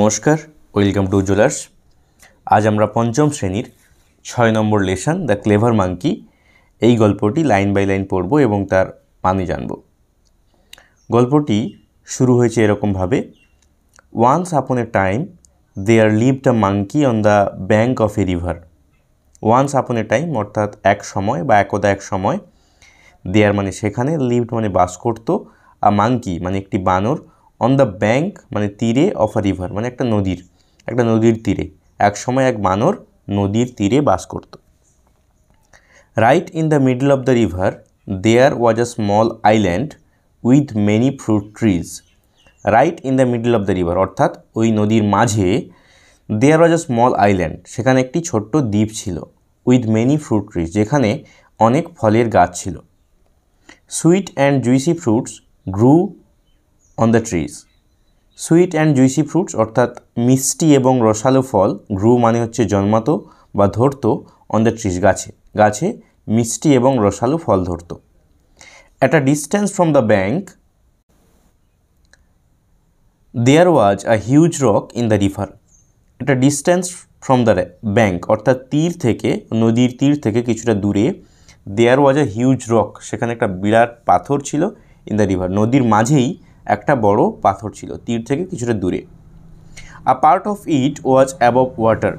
নমস্কার, welcome to জুলার্স। আজ আমরা পঞ্চম শ্রেণীর 6 নম্বর লেসন দ্য ক্লেভার মাঙ্কি এই গল্পটি লাইন বাই লাইন পড়ব এবং তার মানে জানব। গল্পটি শুরু হয়েছে এরকমভাবে: once upon a time there lived a monkey on the bank of a river. Once upon a time অর্থাৎ এক সময় বা একদা এক সময়, দেয়ার মানে সেখানে, লিভড মানে বাস করত, আ মাঙ্কি মানে একটি বানর, অন দ্য ব্যাঙ্ক মানে তীরে, অফ আ রিভার মানে একটা নদীর তীরে। এক সময় এক বানর নদীর তীরে বাস করত। Right in the middle of the river there was a small island with many fruit trees. Right in the middle of the river অর্থাৎ ওই নদীর মাঝে, দেয়ার ওয়াজ আ স্মল আইল্যান্ড সেখানে একটি ছোট্ট দ্বীপ ছিল, উইথ মেনি ফ্রুট ট্রিজ যেখানে অনেক ফলের গাছ ছিল। Sweet and juicy fruits grow on the trees. Sweet and juicy fruits অর্থাৎ মিষ্টি এবং রসালো ফল, গ্রু মানে হচ্ছে জন্মাতো বা ধরতো, অন দ্য ট্রিজ গাছে মিষ্টি এবং রসালো ফল ধরতো। At a distance from the bank there was a huge rock in the river. At a distance from the bank অর্থাৎ নদীর তীর থেকে কিছুটা দূরে, দেয়ার ওয়াজ আ হিউজ রক সেখানে একটা বিরাট পাথর ছিল, ইন দ্য রিভার নদীর মাঝেই একটা বড় পাথর ছিল, তীর থেকে কিছুটা দূরে। আ part of it was above water,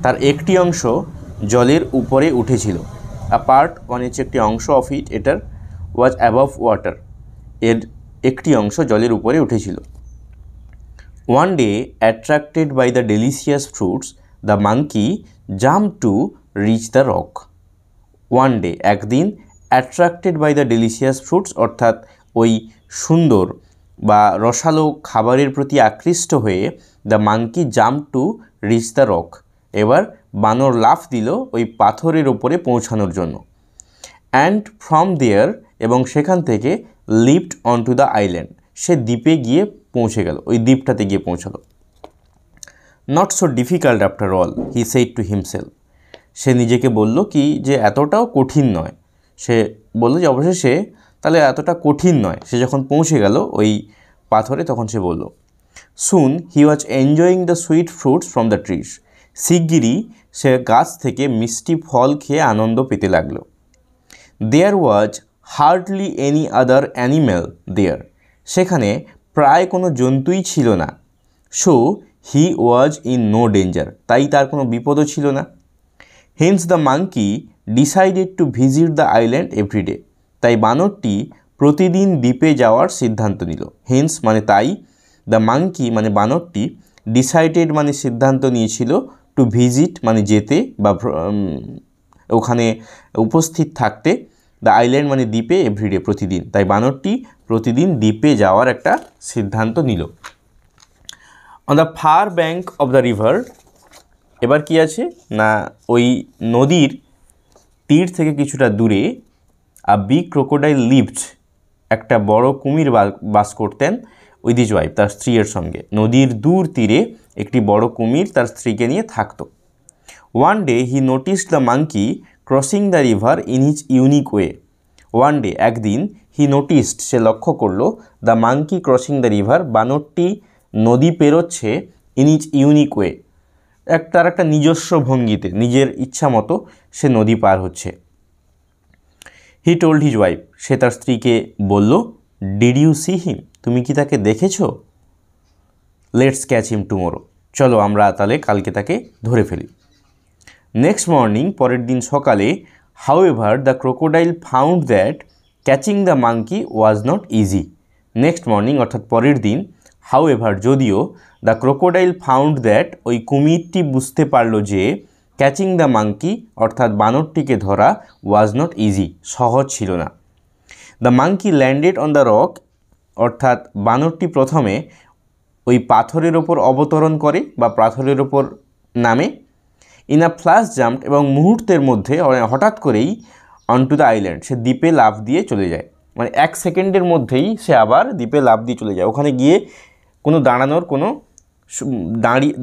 তার একটি অংশ জলের উপরে উঠেছিল। আ পার্ট মানে হচ্ছে একটি অংশ, অফ ইট এটার, ওয়াজ অ্যাবভ ওয়াটার এর একটি অংশ জলের উপরে উঠেছিল। One day attracted by the delicious fruits the monkey jump to reach the rock. One day একদিন, attracted by the delicious fruits অর্থাৎ ওই সুন্দর বা রসালো খাবারের প্রতি আকৃষ্ট হয়ে, the monkey jump to reach the rock এবার বানর লাফ দিল ওই পাথরের ওপরে পৌঁছানোর জন্য। অ্যান্ড ফ্রম দেয়ার এবং সেখান থেকে, lift on to the island সে দ্বীপে গিয়ে পৌঁছে গেল, ওই দ্বীপটাতে গিয়ে পৌঁছালো। Not so difficult after all he said to himself. সে নিজেকে বলল কি যে এতটাও কঠিন নয়। সে বলল যে অবশেষে তাহলে এতটা কঠিন নয়। সে যখন পৌঁছে গেল ওই পাথরে তখন সে বলল। Soon he was enjoying the sweet fruits from the trees. শিগগিরই সে গাছ থেকে মিষ্টি ফল খেয়ে আনন্দ পেতে লাগলো। There was hardly any other animal there. সেখানে প্রায় কোনো জন্তুই ছিল না। So he was in no danger, তাই তার কোনো বিপদও ছিল না। Hence the monkey decided to visit the island every day. তাই বানরটি প্রতিদিন দ্বীপে যাওয়ার সিদ্ধান্ত নিল। হেন্স মানে তাই, দ্য মাঙ্কি মানে বানরটি, ডিসাইডেড মানে সিদ্ধান্ত নিয়েছিল, টু ভিজিট মানে যেতে বা ওখানে উপস্থিত থাকতে, দ্য আইল্যান্ড মানে দ্বীপে, এভরিডে প্রতিদিন। তাই বানরটি প্রতিদিন দ্বীপে যাওয়ার একটা সিদ্ধান্ত নিল। On the fur bank of the river, এবার কি আছে না ওই নদীর তীর থেকে কিছুটা দূরে, আ বিগ ক্রোকোডাইল লিভড, একটা বড় কুমির বাস করতেন, উইথ হিজ ওয়াইফ তার স্ত্রীর সঙ্গে। নদীর দূর তীরে একটি বড় কুমির তার স্ত্রীকে নিয়ে থাকত। One day he noticed the monkey crossing the river in his unique way. One day একদিন, হি নোটিসড সে লক্ষ্য করলো, the monkey crossing the river বানরটি নদী পেরোচ্ছে, ইন হিজ ইউনিক ওয়ে তার একটা নিজস্ব ভঙ্গিতে, নিজের ইচ্ছা মতো সে নদী পার হচ্ছে। হি টোল্ড হিজ ওয়াইফ, সে তার স্ত্রীকে বলল, ডিড ইউ সি হিম, তুমি কি তাকে দেখেছো? লেটস ক্যাচ হিম টুমোরো, চলো আমরা তাহলে কালকে তাকে ধরে ফেলি। নেক্সট মর্নিং, পরের দিন সকালে, however the crocodile found that catching the monkey was not easy. Next morning অর্থাৎ পরের দিন, হাউ এভার যদিও, দ্য ক্রোকোডাইল ফাউন্ড দ্যাট ওই কুমিরটি বুঝতে পারল যে, ক্যাচিং দ্য মাঙ্কি অর্থাৎ বানরটিকে ধরা, ওয়াজ নট ইজি সহজ ছিল না। The monkey landed on the rock অর্থাৎ বানরটি প্রথমে ওই পাথরের ওপর অবতরণ করে বা পাথরের ওপর নামে। ইন আ ফ্ল্যাশ জাম্প এবং মুহূর্তের মধ্যে হঠাৎ করেই, অন টু দ্য আইল্যান্ড সে দ্বীপে লাফ দিয়ে চলে যায়। মানে 1 সেকেন্ডের মধ্যেই সে আবার দ্বীপে লাফ দিয়ে চলে যায়। ওখানে গিয়ে কোনো দাঁড়ানোর কোনো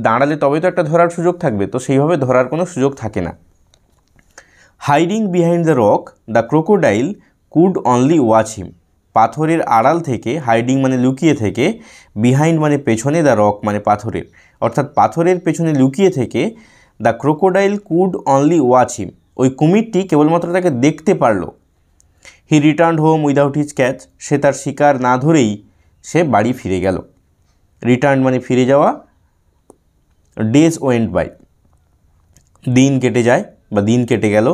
দাঁড়ালে তবে তো একটা ধরার সুযোগ থাকবে, তো সেইভাবে ধরার কোনো সুযোগ থাকে না। Hiding behind the rock the crocodile could only watch him. পাথরের আড়াল থেকে, হাইডিং মানে লুকিয়ে থেকে, বিহাইন্ড মানে পেছনে, দ্য রক মানে পাথরের, অর্থাৎ পাথরের পেছনে লুকিয়ে থেকে the crocodile could only watch him, ওই কুমিরটি কেবলমাত্র তাকে দেখতে পারল। He return home without his catch, সে তার শিকার না ধরেই সে বাড়ি ফিরে গেল। রিটার্ন মানে ফিরে যাওয়া। ডেজ ওয়েন্ট বাই, দিন কেটে যায় বা দিন কেটে গেল।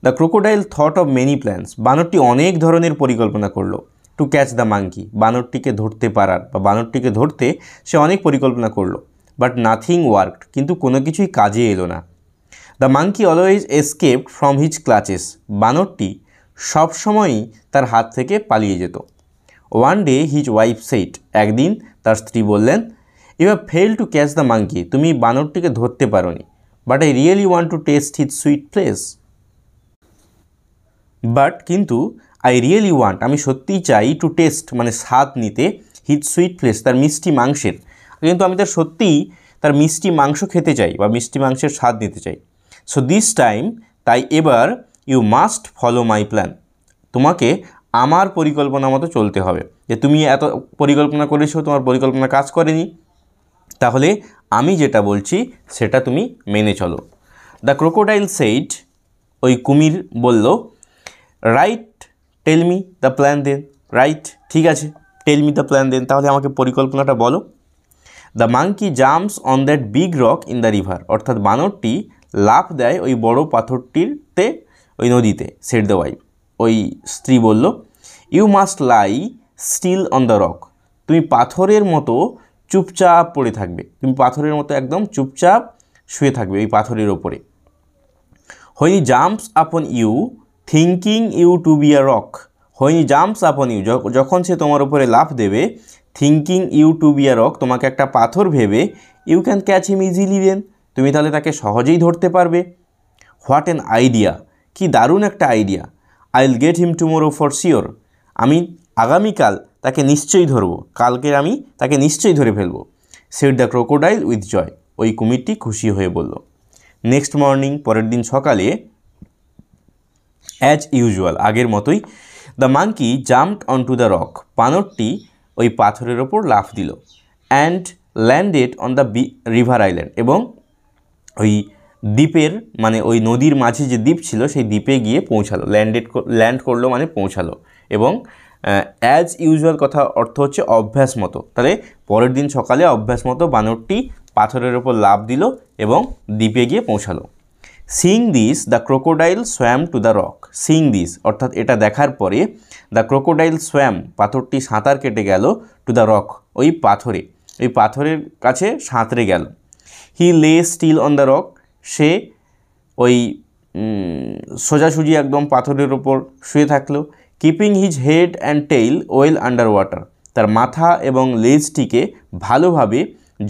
The crocodile thought of many plans, বানরটি অনেক ধরনের পরিকল্পনা করলো। টু ক্যাচ দ্য মাঙ্কি, বানরটিকে ধরতে পারার বা বানরটিকে ধরতে সে অনেক পরিকল্পনা করলো। বাট নাথিং ওয়ার্কড, কিন্তু কোনো কিছুই কাজে এলো না। The monkey always escaped from his clutches, বানরটি সবসময়ই তার হাত থেকে পালিয়ে যেত। One day his wife said, একদিন তার স্ত্রী বললেন, you have fail to catch the monkey, তুমি বানরটিকে ধরতে পারোনি। But I really want to taste his sweet place, but কিন্তু আই রিয়েলি ওয়ান্ট, আমি সত্যিই চাই, টু টেস্ট মানে স্বাদ নিতে, হিজ সুইট প্লেস তার মিষ্টি মাংসের, কিন্তু আমি তার সত্যিই তার মিষ্টি মাংস খেতে চাই বা মিষ্টি মাংসের স্বাদ নিতে চাই। সো দিস টাইম, তাই এবার, you must follow my plan, তোমাকে আমার পরিকল্পনা মতো চলতে হবে। যে তুমি এত পরিকল্পনা করেছো, তোমার পরিকল্পনা কাজ করেনি, তাহলে আমি যেটা বলছি সেটা তুমি মেনে চলো। দ্য ক্রোকোডাইল সেইড, ওই কুমির বলল, right tell me the plan then, right ঠিক আছে, tell me the plan then, তাহলে আমাকে পরিকল্পনাটা বলো। The monkey jumps on that big rock in the river, অর্থাৎ বানরটি লাফ দেয় ওই বড় পাথরটিতে, ওই নদীতে। সেড দ্য ওয়াইফ, ওই স্ত্রী বলল, you must lie still on the rock, তুমি পাথরের মতো চুপচাপ পড়ে থাকবে, তুমি পাথরের মতো একদম চুপচাপ শুয়ে থাকবে ওই পাথরের ওপরে। When he jumps upon you thinking you to be a rock, when he jumps upon you, যখন সে তোমার উপরে লাফ দেবে, thinking you to be a rock, তোমাকে একটা পাথর ভেবে, you can catch him easily then, তুমি তাহলে তাকে সহজেই ধরতে পারবে। হোয়াট অ্যান আইডিয়া, কি দারুণ একটা idea. I will get him tomorrow for sure, আমি আগামীকাল তাকে নিশ্চয়ই ধরবো, কালকে আমি তাকে নিশ্চয়ই ধরে ফেলবো। Said the crocodile with joy, ওই কুমিরটি খুশি হয়ে বলল। নেক্সট মর্নিং, পরের দিন সকালে, অ্যাজ ইউজুয়াল, আগের মতোই, the monkey jumped on to the rock, বানরটি ওই পাথরের ওপর লাফ দিল। And landed on the river island, এবং ওই দ্বীপের মানে ওই নদীর মাঝে যে দ্বীপ ছিল সেই দ্বীপে গিয়ে পৌঁছালো। ল্যান্ড করলো মানে পৌঁছালো। এবং অ্যাজ ইউজুয়াল কথা অর্থ হচ্ছে অভ্যাস মতো, তাহলে পরের দিন সকালে অভ্যাস মতো বানরটি পাথরের ওপর লাফ দিল এবং দ্বীপে গিয়ে পৌঁছালো। Seeing this the crocodile swamp two the rock, seeing this অর্থাৎ এটা দেখার পরে, দ্য ক্রোকোডাইল সোয়াম, পাথরটি সাঁতার কেটে গেল, টু দ্য রক, ওই পাথরে, ওই পাথরের কাছে সাঁতরে গেল। হি লে স্টিল অন দ্য রক, সে ওই সোজাসুজি একদম পাথরের ওপর শুয়ে থাকলো। Keeping his head and tail well under water, তার মাথা এবং লেজটিকে ভালোভাবে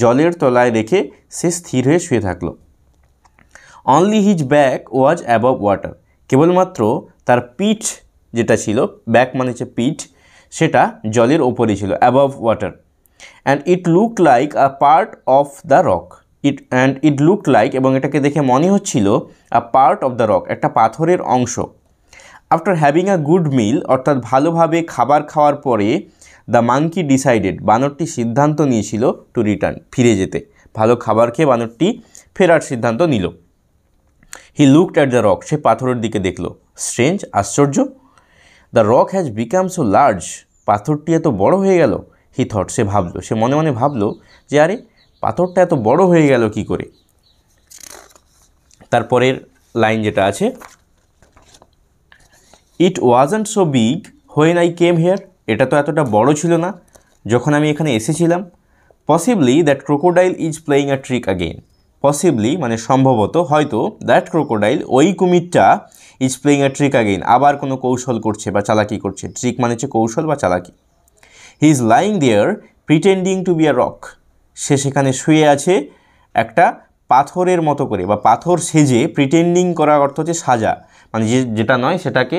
জলের তলায় রেখে সে স্থির হয়ে শুয়ে থাকলো। অনলি হিজ ব্যাক ওয়াজ অ্যাবভ ওয়াটার, কেবলমাত্র তার পিঠ যেটা ছিল, ব্যাক মানে হচ্ছে পিঠ, সেটা জলের ওপরে ছিল, above water. And it look like a part of the rock, it look like, এবং এটাকে দেখে মনে হচ্ছিল, আ পার্ট অফ দ্য রক, একটা পাথরের অংশ। আফটার হ্যাভিং আ গুড মিল, অর্থাৎ ভালোভাবে খাবার খাওয়ার পরে, দ্য মাঙ্কি ডিসাইডেড, বানরটি সিদ্ধান্ত নিয়েছিল, টু রিটার্ন, ফিরে যেতে। ভালো খাবার খেয়ে বানরটি ফেরার সিদ্ধান্ত নিল। He looked at the rock, সে পাথরের দিকে দেখল। স্ট্রেঞ্জ, আশ্চর্য। The rock has become so large, পাথরটি এত বড় হয়ে গেল। হি থট, সে ভাবলো, সে মনে মনে ভাবলো যে আরে পাথরটা এত বড় হয়ে গেল কি করে। তারপরের লাইন যেটা আছে, ইট wasn't so big when I came here, এটা তো এতটা বড় ছিল না যখন আমি এখানে এসেছিলাম। Possibly that crocodile is playing a trick again, possibly মানে সম্ভবত, হয়তো, দ্যাট ক্রোকোডাইল, ওই কুমিরটা, is playing a trick again, আবার কোনো কৌশল করছে বা চালাকি করছে। ট্রিক মানে হচ্ছে কৌশল বা চালাকি। He is lying there pretending to be a rock, সে সেখানে শুয়ে আছে একটা পাথরের মতো করে বা পাথর সেজে। প্রিটেন্ডিং করা অর্থ হচ্ছে সাজা, মানে যেটা নয় সেটাকে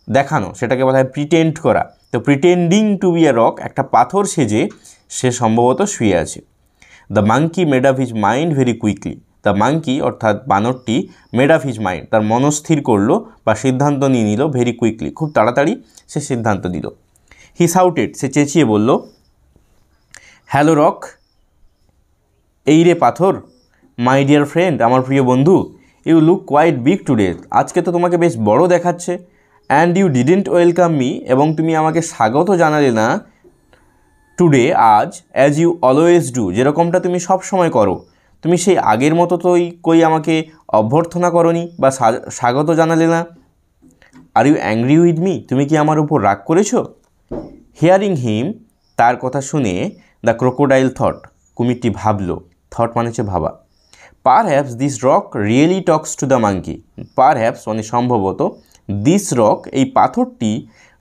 দেখানো, সেটাকে বলা হয় প্রিটেন্ড করা। তো pretending to be a rock, একটা পাথর সেজে সে সম্ভবত শুয়ে আছে। The monkey made up his mind very quickly, the monkey অর্থাৎ বানরটি, মেড আপ হিজ মাইন্ড, তার মনস্থির করলো বা সিদ্ধান্ত নিয়ে নিল, ভেরি কুইকলি, খুব তাড়াতাড়ি সে সিদ্ধান্ত দিল। হি শাউটেড, সে চেঁচিয়ে বলল, হ্যালো রক, এই রে পাথর, মাই ডিয়ার ফ্রেন্ড, আমার প্রিয় বন্ধু, you look quite big today, আজকে তো তোমাকে বেশ বড় দেখাচ্ছে। And you didn't welcome me, এবং তুমি আমাকে স্বাগত জানালে না টুডে, আজ, অ্যাজ ইউ অলওয়েজ ডু, যেরকমটা তুমি সব সময় করো। তুমি সেই আগের মতো তোই কই আমাকে অভ্যর্থনা করনি বা স্বাগত জানালে না। Are you angry with me, তুমি কি আমার উপর রাগ করেছো? হিয়ারিং হিম, তার কথা শুনে, দ্য ক্রোকোডাইল থট, কুমিরটি ভাবল, থট মানে হচ্ছে ভাবা, perhaps this rock really Tux to the monkey, perhaps মানে সম্ভবত, দিস রক এই পাথরটি,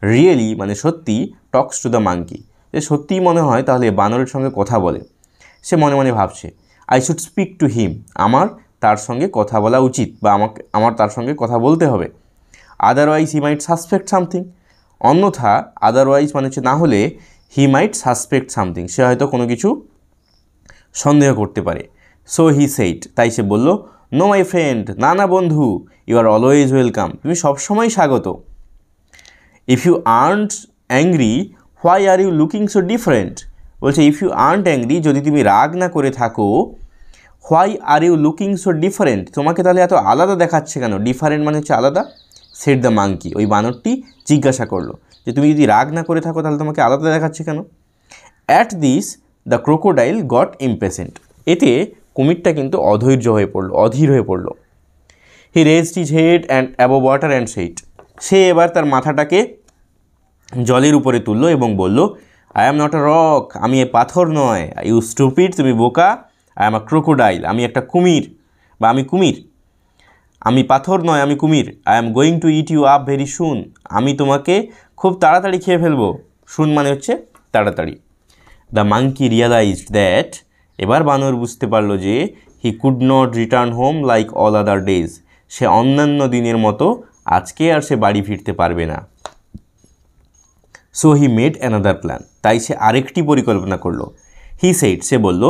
রিয়েলি মানে সত্যি, টক্স টু দ্য মাঙ্কি যে সত্যিই মনে হয় তাহলে বানরের সঙ্গে কথা বলে। সে মনে মনে ভাবছে, I should speak to him, আমার তার সঙ্গে কথা বলা উচিত বা আমার তার সঙ্গে কথা বলতে হবে। Otherwise he might suspect something, অন্যথা আদারওয়াইজ মানে হচ্ছে না হলে, হি মাইট সাসপেক্ট সামথিং, সে হয়তো কোনো কিছু সন্দেহ করতে পারে। সো হি সেইড, তাই সে বলল, নো মাই ফ্রেন্ড, না না বন্ধু, ইউ আর অলওয়েজ ওয়েলকাম, তুমি সবসময় স্বাগত। If you aren't angry, why are you looking so different, বলছে ইফ ইউ আর্নড অ্যাংরি, যদি তুমি রাগ না করে থাকো, why are you looking so different, তোমাকে তাহলে এত আলাদা দেখাচ্ছে কেন? ডিফারেন্ট মানে হচ্ছে আলাদা। সেড দ্য মাঙ্কি, ওই বানরটি জিজ্ঞাসা করলো যে তুমি যদি রাগ না করে থাকো তাহলে তোমাকে আলাদা দেখাচ্ছে কেন? At this the crocodile got impatient, এতে কুমিরটা কিন্তু অধীর হয়ে পড়ল। He raised his head and above water and said, সে এবার তার মাথাটাকে জলের উপরে তুললো এবং বলল, I am not a rock, আমি এ পাথর নয়, ইউ স্টুপিড, তুমি বোকা, আই অ্যাম আ ক্রোকোডাইল, আমি একটা কুমির বা আমি কুমির, আমি পাথর নয়, আমি কুমির। I am going to eat you up very soon, আমি তোমাকে খুব তাড়াতাড়ি খেয়ে ফেলবো। সুন মানে হচ্ছে তাড়াতাড়ি। দ্য মাঙ্কি রিয়ালাইজড দ্যাট, এবার বানর বুঝতে পারলো যে, he could not return home like all other days, সে অন্যান্য দিনের মতো আজকে আর সে বাড়ি ফিরতে পারবে না। So he made another plan, তাই সে আরেকটি পরিকল্পনা করলো। হি সেইড, সে বলল,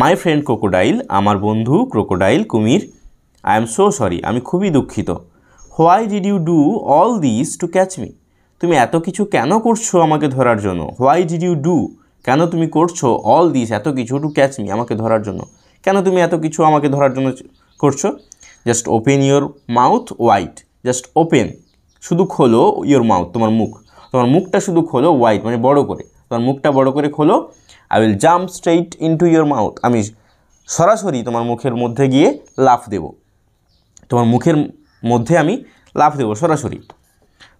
মাই ফ্রেন্ড ক্রোকোডাইল, আমার বন্ধু ক্রোকোডাইল কুমির, আই এম সো সরি, আমি খুবই দুঃখিত। Why did you do all this to catch me, তুমি এত কিছু কেন করছো আমাকে ধরার জন্য? হোয়াই ডিড ইউ ডু, কেন তুমি করছো, অল দিস এত কিছু, টু ক্যাচ মি আমাকে ধরার জন্য, কেন তুমি এত কিছু আমাকে ধরার জন্য করছো? Just open your mouth wide, just open শুধু খোলো, ইয়োর মাউথ তোমার মুখটা শুধু খোলো, ওয়াইড মানে বড় করে, তোমার মুখটা বড় করে খোলো। I will jump straight into your mouth, আমি সরাসরি তোমার মুখের মধ্যে গিয়ে লাফ দেব, তোমার মুখের মধ্যে আমি লাফ দেব সরাসরি।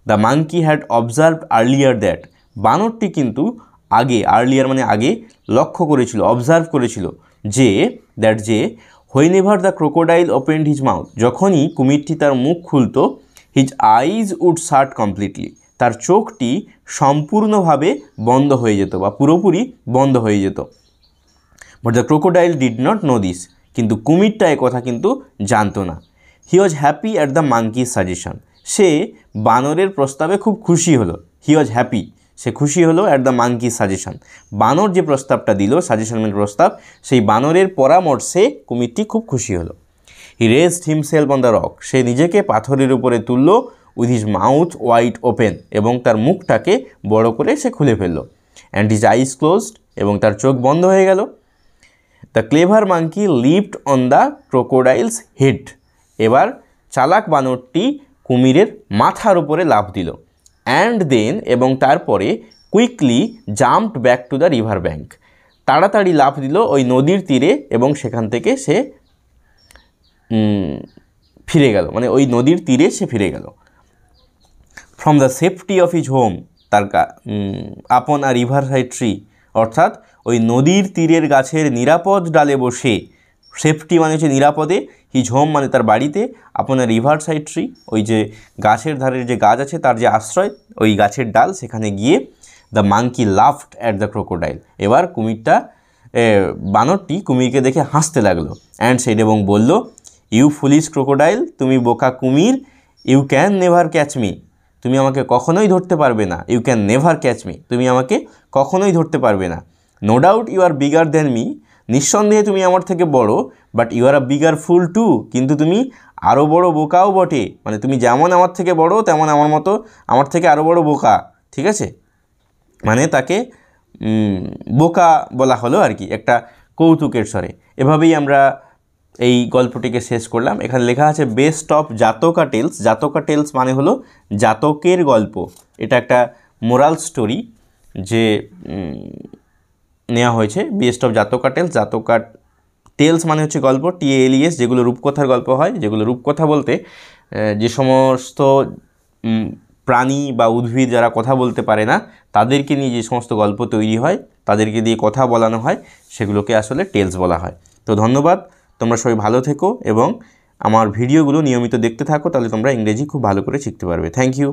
The monkey had observe earlier that, বানরটি কিন্তু আগে, আর্লিয়ার মানে আগে, লক্ষ্য করেছিল, অবজার্ভ করেছিল যে, দ্যাট যে, whenever the crocodile opened his mouth, যখনই কুমিরটি তার মুখ খুলত, his eyes would shut completely, তার চোখটি সম্পূর্ণভাবে বন্ধ হয়ে যেত বা পুরোপুরি বন্ধ হয়ে যেত। But the crocodile did not know this, কিন্তু কুমিরটা এ কথা কিন্তু জানতো না। He was happy at the monkey's suggestion, সে বানরের প্রস্তাবে খুব খুশি হলো। হি ওয়াজ হ্যাপি, সে খুশি হলো অ্যাট দ্য মাঙ্কিজ সাজেশন, বানর যে প্রস্তাবটা দিল, সাজেশন মানে প্রস্তাব, সেই বানরের পরামর্শে কুমিরটি খুব খুশি হলো। He raised himself on the rock, সে নিজেকে পাথরের উপরে তুলল, with his mouth wide open, এবং তার মুখটাকে বড় করে সে খুলে ফেলল। অ্যান্ড হিজ আইস ক্লোজড, এবং তার চোখ বন্ধ হয়ে গেল। The clever monkey lived on the crocodiles head, এবার চালাক বানরটি কুমিরের মাথার উপরে লাফ দিল। অ্যান্ড দেন, এবং তারপরে quickly jumped back to the river bank, তাড়াতাড়ি লাফ দিল ওই নদীর তীরে, এবং সেখান থেকে সে ফিরে গেল, মানে ওই নদীর তীরে সে ফিরে গেল। From the safety of his home, তার আপন আ রিভার সাইড ট্রি, অর্থাৎ ওই নদীর তীরের গাছের নিরাপদ ডালে বসে, সেফটি মানে হচ্ছে নিরাপদে, হিজ হোম মানে তার বাড়িতে, আপন আ রিভার সাইড ট্রি, ওই যে গাছের ধারের যে গাছ আছে তার যে আশ্রয়, ওই গাছের ডাল, সেখানে গিয়ে the monkey laughed at the crocodile, এবার বানরটি কুমিরকে দেখে হাসতে লাগলো। অ্যান্ড সেড, এবং বলল, ইউ ফুলিশ ক্রোকোডাইল, তুমি বোকা কুমির, you can never catch me, তুমি আমাকে কখনোই ধরতে পারবে না। You can never catch me, তুমি আমাকে কখনোই ধরতে পারবে না। No doubt you are bigger than me, নিঃসন্দেহে তুমি আমার থেকে বড়, but you are a bigger fool too, কিন্তু তুমি আরও বড় বোকাও বটে, মানে তুমি যেমন আমার থেকে বড় তেমন আমার থেকে আরও বড় বোকা, ঠিক আছে? মানে তাকে বোকা বলা হলো আর কি, একটা কৌতুকের স্বরে। এভাবেই আমরা এই গল্পটিকে শেষ করলাম। এখানে লেখা আছে বেস্ট অফ জাতকা টেলস। জাতকা টেলস মানে হলো জাতকের গল্প। এটা একটা মোরাল স্টোরি যে নেওয়া হয়েছে, বেস্ট অফ জাতকা টেলস। জাতকা টেলস মানে হচ্ছে গল্প, TALES, যেগুলো রূপকথার গল্প হয়, যেগুলো রূপকথা বলতে যে সমস্ত প্রাণী বা উদ্ভিদ যারা কথা বলতে পারে না তাদেরকে নিয়ে যে সমস্ত গল্প তৈরি হয়, তাদেরকে দিয়ে কথা বলানো হয়, সেগুলোকে আসলে টেলস বলা হয়। তো ধন্যবাদ, তোমরা সবাই ভালো থেকো এবং আমার ভিডিওগুলো নিয়মিত দেখতে থাকো, তাহলে তোমরা ইংরেজি খুব ভালো করে শিখতে পারবে। Thank you.